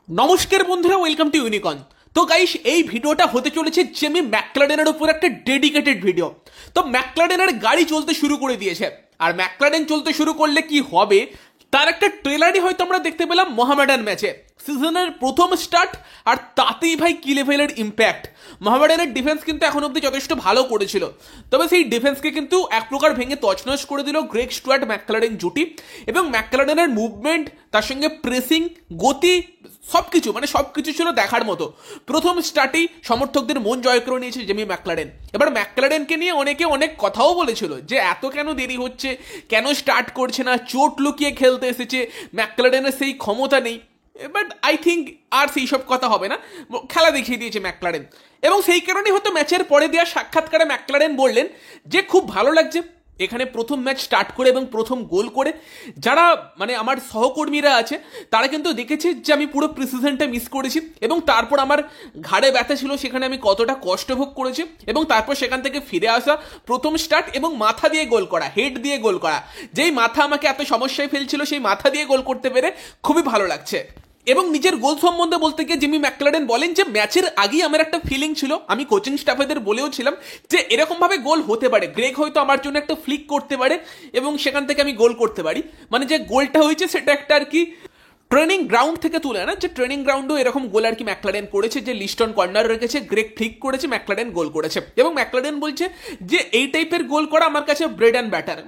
নমস্কার বন্ধুরা, welcome to unicorn. তো গাইস, এই ভিডিওটা হতে চলেছে জেমি ম্যাকলারেনের উপর একটা ডেডিকেটেড ভিডিও। তো ম্যাকলারেনের গাড়ি চলতে শুরু করে দিয়েছে, আর ম্যাকলারেন চলতে শুরু করলে কি হবে তার একটা ট্রেলারই হয়তো আমরা দেখতে পেলাম মোহামেডান ম্যাচে। সিজনের প্রথম স্টার্ট, আর তাতেই ভাই কি লেভেলের ইম্প্যাক্ট। মোহামেডানের ডিফেন্স কিন্তু এখন অব্দি যথেষ্ট ভালো করেছিল, তবে সেই ডিফেন্সকে কিন্তু এক প্রকার ভেঙে তছনছ করে দিল গ্রেগ স্টুয়ার্ট ম্যাকলারেন জুটি। এবং ম্যাকলারেনের মুভমেন্ট, তার সঙ্গে প্রেসিং, গতি, সবকিছু ছিল দেখার মতো। প্রথম স্টার্টেই সমর্থকদের মন জয় করে নিয়েছে জেমি ম্যাকলারেন। এবার ম্যাকলারেনকে নিয়ে অনেকে অনেক কথাও বলেছিল যে এত কেন দেরি হচ্ছে, কেন স্টার্ট করছে না, চোট লুকিয়ে খেলতে এসেছে, ম্যাকলারেনের সেই ক্ষমতা নেই। বাট আই থিঙ্ক আর সেই সব কথা হবে না, খেলা দেখিয়ে দিয়েছে ম্যাকলারেন। এবং সেই কারণেই হয়তো ম্যাচের পরে দেওয়া সাক্ষাৎকারে ম্যাকলারেন বললেন যে খুব ভালো লাগছে এখানে প্রথম ম্যাচ স্টার্ট করে এবং প্রথম গোল করে। যারা আমার সহকর্মীরা আছে তারা কিন্তু দেখেছে যে আমি পুরো প্রিসিশনটা মিস করেছি, এবং তারপর আমার ঘাড়ে ব্যথা ছিল, সেখানে আমি কতটা কষ্ট ভোগ করেছি, এবং তারপর সেখান থেকে ফিরে আসা, প্রথম স্টার্ট এবং মাথা দিয়ে গোল করা, হেড দিয়ে গোল করা। যেই মাথা আমাকে এত সমস্যায় ফেলছিল, সেই মাথা দিয়ে গোল করতে পেরে খুবই ভালো লাগছে। এবং নিজের গোল সম্বন্ধে বলতে গিয়ে জিমি ম্যাকলারেন বলেন যে ম্যাচের আগেই আমার একটা ফিলিং ছিল, আমি কোচিং স্টাফেদের বলেও ছিলাম যে এরকম ভাবে গোল হতে পারে, গ্রেগ হয়তো আমার জন্য একটা ফ্লিক করতে পারে এবং সেখান থেকে আমি গোল করতে পারি। যে গোলটা হয়েছে সেটা একটা আর কি ট্রেনিং গ্রাউন্ড থেকে তুলে না, যে ট্রেনিং গ্রাউন্ডেও এরকম গোল আর কি ম্যাকলারেন করেছে, যে লিস্টন কর্নার রেখেছে, গ্রেগ ফ্লিক করেছে, ম্যাকলারেন গোল করেছে। এবং ম্যাকলারেন বলছে যে এই টাইপের গোল করা আমার কাছে ব্রেড অ্যান্ড ব্যাটার,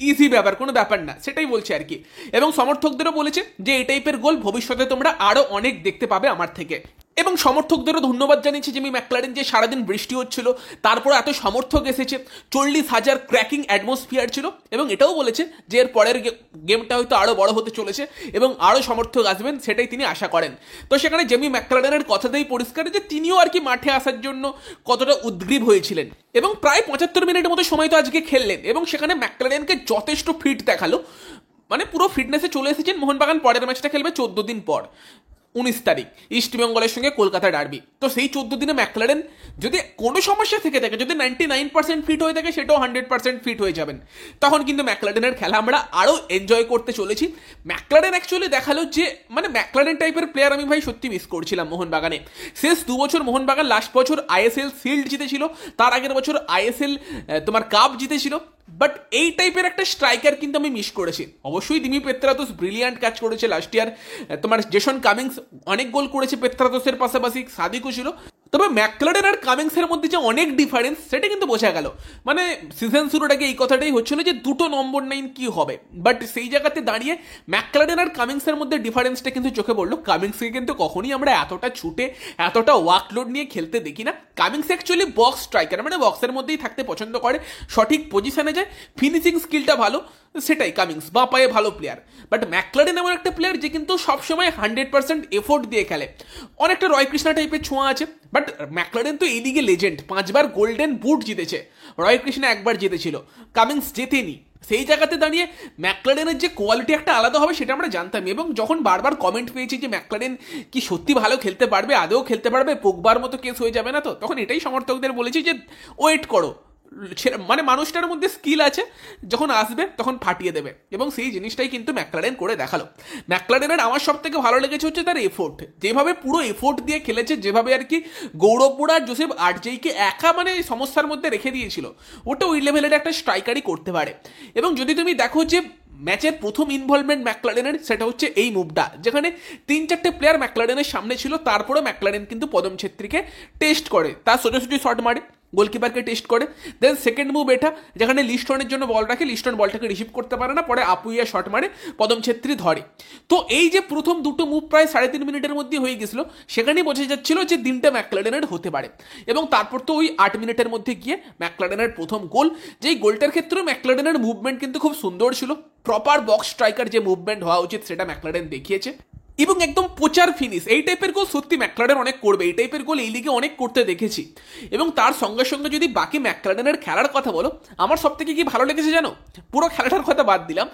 ইজি ব্যাপার, কোনো ব্যাপার না, সেটাই বলছে আর কি। এবং সমর্থকদেরও বলেছে যে এই টাইপের গোল ভবিষ্যতে তোমরা আরো অনেক দেখতে পাবে আমার থেকে। এবং সমর্থকদেরও ধন্যবাদ জানিয়েছে জিমি ম্যাকলারেন, যে সারাদিন বৃষ্টি হচ্ছিল, তারপর এত সমর্থক এসেছে, 40,000 ক্র্যাকিং অ্যাটমসফিয়ার ছিল। এবং এটাও বলেছে যে এর পরের গেমটা হয়তো আরো বড় হতে চলেছে এবং আরো সমর্থক আসবেন, সেটাই তিনি আশা করেন। তো সেখানে জেমি ম্যাকলারেনের কথাতেই পরিষ্কার যে তিনিও আর কি মাঠে আসার জন্য কতটা উদ্গ্রীব হয়েছিলেন। এবং প্রায় 75 মিনিটের মতো সময় তো আজকে খেললেন, এবং সেখানে ম্যাকলারেনকে যথেষ্ট ফিট দেখালো, পুরো ফিটনেসে চলে এসেছেন। মোহনবাগান পরের ম্যাচটা খেলবে 14 দিন পর, 19 তারিখ, ইস্টবেঙ্গলের সঙ্গে কলকাতা ডার্বি। তো সেই 14 দিনে ম্যাকলারেন যদি কোনো সমস্যা থেকে থাকে, যদি 99% ফিট হয়ে থাকে, সেটাও 100% ফিট হয়ে যাবেন, তখন কিন্তু ম্যাকলারেনের খেলা আমরা আরও এনজয় করতে চলেছি। ম্যাকলারেন অ্যাকচুয়ালি দেখালো যে ম্যাকলারেন টাইপের প্লেয়ার আমি ভাই সত্যি মিস করছিলাম মোহনবাগানে। শেষ 2 বছর মোহনবাগান, লাস্ট বছর আইএসএল শিল্ড জিতেছিল, তার আগের বছর আইএসএল কাপ জিতেছিল। বাট এই টাইপের একটা স্ট্রাইকার কিন্তু আমি মিস করেছি। অবশ্যই দিমি পেত্রাতোস ব্রিলিয়ান্ট কাজ করেছে লাস্ট ইয়ার, জেসন কামিংস অনেক গোল করেছে পেত্রাতোসের পাশাপাশি, সাদিকও ছিল। তবে ম্যাকলারেন আর কামিংসের মধ্যে যে অনেক ডিফারেন্স, সেটা কিন্তু বোঝা গেল। সিজন শুরুর আগে এই কথাটাই হচ্ছিল যে দুটো নম্বর 9 কি হবে, বাট সেই জায়গাতে দাঁড়িয়ে ম্যাকলারেন আর কামিংসের মধ্যে ডিফারেন্সটা কিন্তু চোখে পড়লো। কামিংসকে কিন্তু কখনই আমরা এতটা ছুটে, এতটা ওয়ার্কলোড নিয়ে খেলতে দেখি না। কামিংস অ্যাকচুয়ালি বক্স স্ট্রাইকার, বক্সের মধ্যেই থাকতে পছন্দ করে, সঠিক পজিশনে যায়, ফিনিশিং স্কিলটা ভালো, সেটাই কামিংস, বা পায়ে ভালো প্লেয়ার। বাট ম্যাকলারেন এমন একটা প্লেয়ার যে কিন্তু সবসময় 100% এফোর্ট দিয়ে খেলে, অনেকটা রয় কৃষ্ণা টাইপের ছোঁয়া আছে। বাট ম্যাকলারেন তো এই লিগে লেজেন্ড, 5 বার গোল্ডেন বুট জিতেছে, রয় কৃষ্ণা একবার জিতেছিল, কামিংস জেতেনি। সেই জায়গাতে দাঁড়িয়ে ম্যাকলারেনের যে কোয়ালিটি একটা আলাদা হবে সেটা আমরা জানতাম। এবং যখন বারবার কমেন্ট পেয়েছি যে ম্যাকলারেন কি সত্যি ভালো খেলতে পারবে, আদৌ খেলতে পারবে, পোগবার মতো কেস হয়ে যাবে না তো, তখন এটাই সমর্থকদের বলেছি যে ওয়েট করো, মানুষটার মধ্যে স্কিল আছে, যখন আসবে তখন ফাটিয়ে দেবে। এবং সেই জিনিসটাই কিন্তু ম্যাকলারেন করে দেখালো। ম্যাকলারেনের আমার সব থেকে ভালো লেগেছে হচ্ছে তার এফোর্ট, যেভাবে পুরো এফোর্ট দিয়ে খেলেছে, যেভাবে আর কি গৌরব বুড়া আর জোসেফ আরজেইকে একা সমস্যার মধ্যে রেখে দিয়েছিল, ওটা ওই লেভেলের একটা স্ট্রাইকারই করতে পারে। এবং যদি তুমি দেখো যে ম্যাচের প্রথম ইনভলভমেন্ট ম্যাকলারেনের, সেটা হচ্ছে এই মুভটা, যেখানে 3-4টে প্লেয়ার ম্যাকলারেনের সামনে ছিল, তারপরে ম্যাকলারেন কিন্তু পদম ছেত্রীকে টেস্ট করে, তার সোজাসুজি শট মারে, গোলকিপারকে টেস্ট করে। দেন সেকেন্ড মুভ এটা, যেখানে লিস্টনের জন্য বল রাখে, লিস্টন বলটাকে রিসিভ করতে পারে না, পরে আপুইয়া শট মারে, পদম ছেত্রী ধরে। তো এই যে প্রথম দুটো মুভ প্রায় 3.5 মিনিটের মধ্যে হয়ে গেছিল, সেখানেই বোঝা যাচ্ছিল যে দিনটা ম্যাকলারেনের হতে পারে। এবং তারপর তো ওই 8 মিনিটের মধ্যে গিয়ে ম্যাকলারেনের প্রথম গোল, যেই গোলটার ক্ষেত্রেও ম্যাকলারেনের মুভমেন্ট কিন্তু খুব সুন্দর ছিল, প্রপার বক্স স্ট্রাইকার যে মুভমেন্ট হওয়া উচিত সেটা ম্যাকলারেন দেখিয়েছে। এবং একদম পোচার ফিনিশ, এই টাইপের গোল সত্যি ম্যাকলারেন অনেক করবে, এই টাইপের গোল এই লিগে অনেক করতে দেখেছি। এবং তার সঙ্গে সঙ্গে যদি বাকি ম্যাকলারেনের খেলার কথা বলো, আমার সব থেকে কি ভালো লেগেছে জানো, পুরো খেলাটার কথা বাদ দিলাম,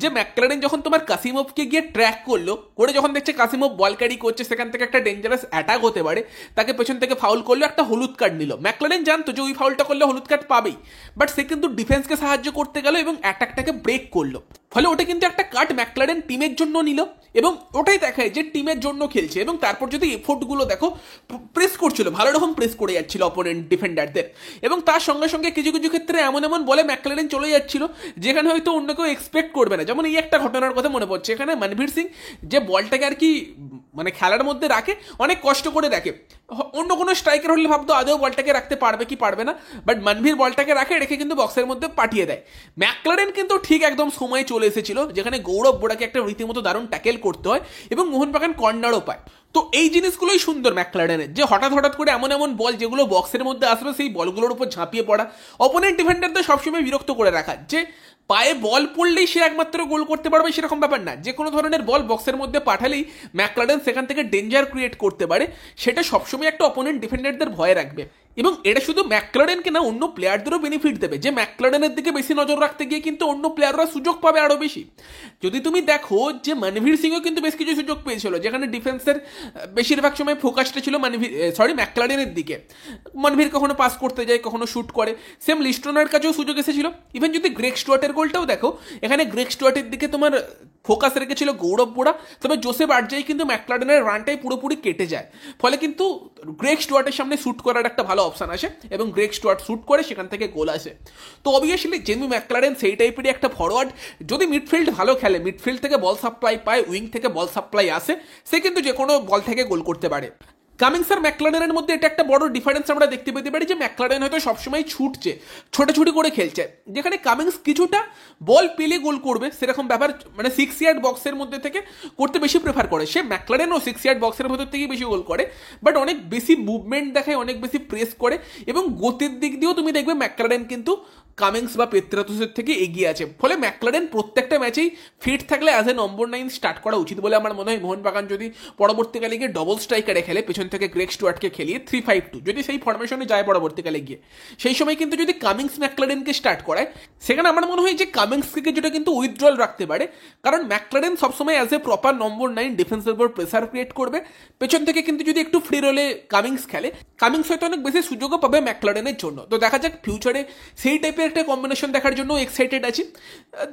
যে ম্যাকলারেন যখন কাসিমভকে গিয়ে ট্র্যাক করে যখন দেখছে কাসিমভ বল ক্যারি করছে, সেখান থেকে একটা ডেঞ্জারাস অ্যাটাক হতে পারে, তাকে পেছন থেকে ফাউল করলো, একটা হলুদ কার্ড নিল। ম্যাকলারেন জানতো যে ওই ফাউলটা করলে হলুদ কার্ড পাবেই, বাট সে কিন্তু ডিফেন্সকে সাহায্য করতে গেল এবং অ্যাটাকটাকে ব্রেক করলো। ফলে ওটা কিন্তু একটা কাট ম্যাকলারেন টিমের জন্য নিল এবং ওটাই দেখায় যে টিমের জন্য খেলছে। এবং তারপর যদি এফোর্টগুলো দেখো, প্রেস করছিল, ভালো রকম প্রেস করে যাচ্ছিল অপোনেন্ট ডিফেন্ডারদের, এবং তার সঙ্গে সঙ্গে কিছু কিছু ক্ষেত্রে এমন এমন বলে ম্যাকলারেন চলে যাচ্ছিল যেখানে হয়তো অন্য কেউ এক্সপেক্ট করবে না। যেমন এই একটা ঘটনার কথা মনে পড়ছে, এখানে মনভীর সিং যে বলটাকে আর কি মানে খেলার মধ্যে রাখে, অনেক কষ্ট করে রাখে। অন্য কোনো স্ট্রাইকার হলে ভাবতো আদৌ বলটাকে রাখতে পারবে কি পারবে না, বাট মনভীর বলটাকে রেখে কিন্তু বক্সের মধ্যে পাঠিয়ে দেয়। ম্যাকলারেন কিন্তু ঠিক একদম সময় চলে এসেছিল যেখানে গৌরব বোড়াকে একটা রীতিমতো দারুণ ট্যাকেল করতে হয় এবং মোহনবাগান কর্নারও পায়। তো এই জিনিসগুলোই সুন্দর ম্যাকলারেনের, যে হঠাৎ হঠাৎ করে এমন এমন বল যেগুলো বক্সের মধ্যে আসবে সেই বলগুলোর উপর ঝাঁপিয়ে পড়া, অপোনেন্ট ডিফেন্ডারদের সবসময় বিরক্ত করে রাখা, যে পায়ে বল পড়লেই সে একমাত্র গোল করতে পারবে সেরকম ব্যাপার না, যে কোনো ধরনের বল বক্সের মধ্যে পাঠালেই ম্যাকলারেন সেখান থেকে ডেঞ্জার ক্রিয়েট করতে পারে, সেটা সবসময় একটা অপোনেন্ট ডিফেন্ডারদের ভয় রাখবে। এবং এটা শুধু ম্যাকলারেনকে না, অন্য প্লেয়ারদেরও বেনিফিট দেবে, যে ম্যাকলারেনের দিকে বেশি নজর রাখতে গিয়ে কিন্তু অন্য প্লেয়াররা সুযোগ পাবে আরও বেশি। যদি তুমি দেখো যে মনভীর সিংও কিন্তু বেশ কিছু সুযোগ পেয়েছিল, যেখানে ডিফেন্সের বেশিরভাগ সময় ফোকাসটা ছিল ম্যাকলারেনের দিকে। মনভীর কখনো পাস করতে যায়, কখনো শুট করে, সেম লিস্টনের কাছেও সুযোগ এসেছিল। ইভেন যদি গ্রেগ স্টুয়ার্টের গোলটাও দেখো, এখানে গ্রেগ স্টুয়ার্টের দিকে তোমার ফোকাস রেখেছিল গৌরব বোড়া, তবে জোসেফ আর্জাই কিন্তু ম্যাকলারেনের রানটাই পুরোপুরি কেটে যায়, ফলে কিন্তু গ্রেগ স্টুয়ার্টের সামনে শুট করার একটা ভালো অপশন আসে এবং গ্রেগ স্টুয়ার্ট শুট করে সেখান থেকে গোল আসে। তো অবভিয়াসলি জেমি ম্যাকলারেন সেই টাইপেরই একটা ফরওয়ার্ড, যদি মিডফিল্ড ভালো খেলে, মিডফিল্ড থেকে বল সাপ্লাই পায়, উইং থেকে বল সাপ্লাই আসে, সে কিন্তু যে কোনো বল থেকে গোল করতে পারে। কামিংস আর ম্যাকলারেনের মধ্যে এটা একটা বড় ডিফারেন্স আমরা দেখতে পেতে পারি, যে ম্যাকলারেন হয়তো সবসময় ছুটছে, ছোটাছুটি করে খেলছে, যেখানে কামিংস কিছুটা বল পেলে গোল করবে সেরকম ব্যাপার, মানে 6 ইয়ার্ড বক্সের মধ্যে থেকে করতে বেশি প্রেফার করে। সে ম্যাকলারেনও 6 ইয়ার্ড বক্সের ভেতর থেকেই বেশি গোল করে, বাট অনেক বেশি মুভমেন্ট দেখায়, অনেক বেশি প্রেস করে, এবং গতির দিক দিয়েও তুমি দেখবে ম্যাকলারেন কিন্তু কামিংস বা পেত্রাতুসের থেকে এগিয়ে আছে। ফলে ম্যাকলারেন প্রত্যেকটা ম্যাচেই ফিট থাকলে অ্যাজ এ নম্বর 9 স্টার্ট করা উচিত বলে আমার মনে হয়। মোহনবাগান যদি পরবর্তীকালে গিয়ে ডবল স্ট্রাইকারে খেলে, পেছন থেকে গ্রেগ স্টুয়ার্টকে খেলিয়ে 3-5-2 যদি সেই ফরমেশনে যায় পরবর্তীকালে গিয়ে, সেই সময় কিন্তু যদি কামিংস ম্যাকলারেনকে স্টার্ট করায়, সেখানে আমার মনে হয় যে কামিংসকে যেটা কিন্তু উইথড্রল রাখতে পারে, কারণ ম্যাকলারেন সবসময় অ্যাজ এ প্রপার নম্বর 9 ডিফেন্সের উপর প্রেসার ক্রিয়েট করবে। পেছন থেকে কিন্তু যদি একটু ফ্রি রোলে কামিংস খেলে, কামিংস হয়তো অনেক বেশি সুযোগও পাবে ম্যাকলারেনের জন্য। তো দেখা যাক ফিউচারে সেই টাইপের একটা কম্বিনেশন দেখার জন্য এক্সাইটেড আছি,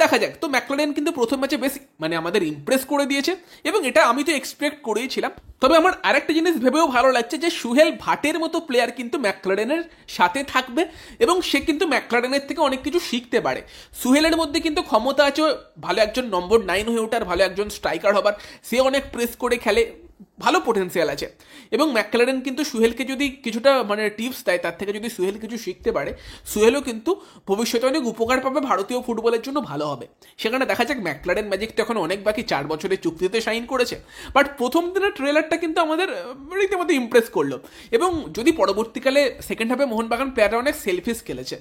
দেখা যাক। তো ম্যাকলারেন কিন্তু প্রথম ম্যাচে বেশ মানে আমাদের ইমপ্রেস করে দিয়েছে, এবং এটা আমি তো এক্সপেক্ট করেইছিলাম। তবে আমার আরেকটা জিনিস ভেবেও ভালো লাগছে যে সুহেল ভাটের মতো প্লেয়ার কিন্তু ম্যাকলারেনের সাথে থাকবে, এবং সে কিন্তু ম্যাকলারেনের থেকে অনেক কিছু শিখতে পারে। সুহেলের মধ্যে কিন্তু ক্ষমতা আছে ভালো একজন নম্বর 9 হয়ে ওঠার, ভালো একজন স্ট্রাইকার হবার, সে অনেক প্রেস করে খেলে, ভালো পোটেন্সিয়াল আছে। এবং ম্যাকলারেন কিন্তু সুহেলকে যদি কিছুটা মানে টিপস দেয়, তার থেকে যদি সুহেল কিছু শিখতে পারে, সুহেলও কিন্তু ভবিষ্যতে অনেক উপকার পাবে, ভারতীয় ফুটবলের জন্য ভালো হবে। সেখানে দেখা যাক, ম্যাকলারেন ম্যাজিক তো এখন অনেক বাকি, 4 বছরের চুক্তিতে সাইন করেছে, বাট প্রথম দিনের ট্রেলারটা কিন্তু আমাদের রীতিমতো ইমপ্রেস করলো। এবং যদি পরবর্তীকালে সেকেন্ড হাফে মোহনবাগান প্লেয়াররা অনেক সেলফিস খেলেছে,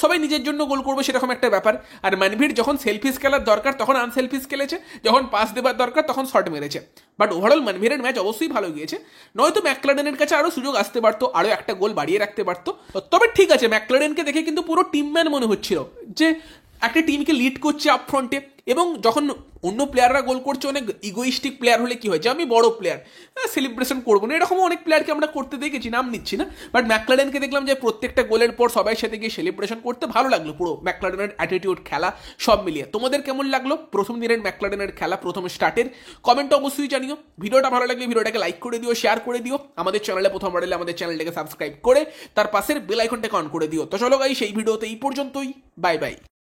সবাই নিজের জন্য গোল করবে সেরকম একটা ব্যাপার, আর মনভীর যখন সেলফিস খেলার দরকার তখন আনসেলফিস খেলেছে, যখন পাস দেবার দরকার তখন শট মেরেছে। বাট ওভারঅল মনভীরের ম্যাচ অবশ্যই ভালো গিয়েছে, নয়তো ম্যাকলারেনের কাছে আরও সুযোগ আসতে পারতো, আরও একটা গোল বাড়িয়ে রাখতে পারতো। তবে ঠিক আছে, ম্যাকলারেনকে দেখে কিন্তু পুরো টিমম্যান মনে হচ্ছিল, যে একটা টিমকে লিড করছে আপ ফ্রন্টে। এবং যখন অন্য প্লেয়াররা গোল করছে, অনেক ইগোইস্টিক প্লেয়ার হলে কি হয়, যে আমি বড় প্লেয়ার, সেলিব্রেশন করবো না, এরকমও অনেক প্লেয়ারকে আমরা করতে দেখেছি, নাম নিচ্ছি না, বাট ম্যাকলারেনকে দেখলাম যে প্রত্যেকটা গোলের পর সবাই সাথে গিয়ে সেলিব্রেশন করতে, ভালো লাগলো পুরো ম্যাকলারেনের অ্যাটিটিউড, খেলা সব মিলিয়ে। তোমাদের কেমন লাগলো প্রথম দিনের ম্যাকলারেনের খেলা, প্রথম স্টার্টের? কমেন্টে অবশ্যই জানিও। ভিডিওটা ভালো লাগলে ভিডিওটাকে লাইক করে দিও, শেয়ার করে দিও, আমাদের চ্যানেলে প্রথম বাড়লে আমাদের চ্যানেলটাকে সাবস্ক্রাইব করে তার পাশের বেল আইকনটাকে অন করে দিও। তো চলো গাইস, সেই ভিডিওতে এই পর্যন্তই, বাই বাই।